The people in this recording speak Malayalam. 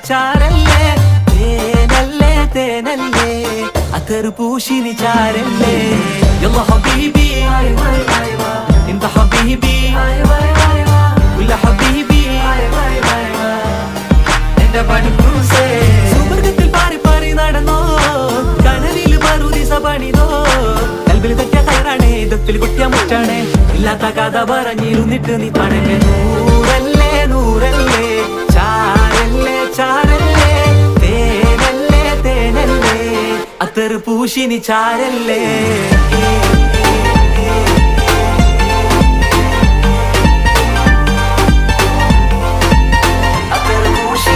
ചാരല്ലേ തേനല്ലേ തേനല്ലേ അത്തർ പൂശിനി ചാരല്ലേ യല്ലാ ഹബീബി انت حبيبي كل حبيبي എന്റെ പണിക്കൂസേ സുവർഗത്തിൽ പാറി പാറി നടന്നോ കനവിൽ പറുദിസ പണിതോ കൽബിൽ തെറ്റിയ കയറാണേ ദത്തിൽ കുട്ടിയ മുറ്റാണേ ഇല്ലാത്ത കഥ പറഞ്ഞിരുന്നിട്ട് നീ പണന്റെ നൂറല്ലേ നൂറല്ലേ ചാരല്ലേ ചാരല്ലേ തേനല്ലേ തേനല്ലേ അത്തർ പൂശിനി ചാരല്ലേ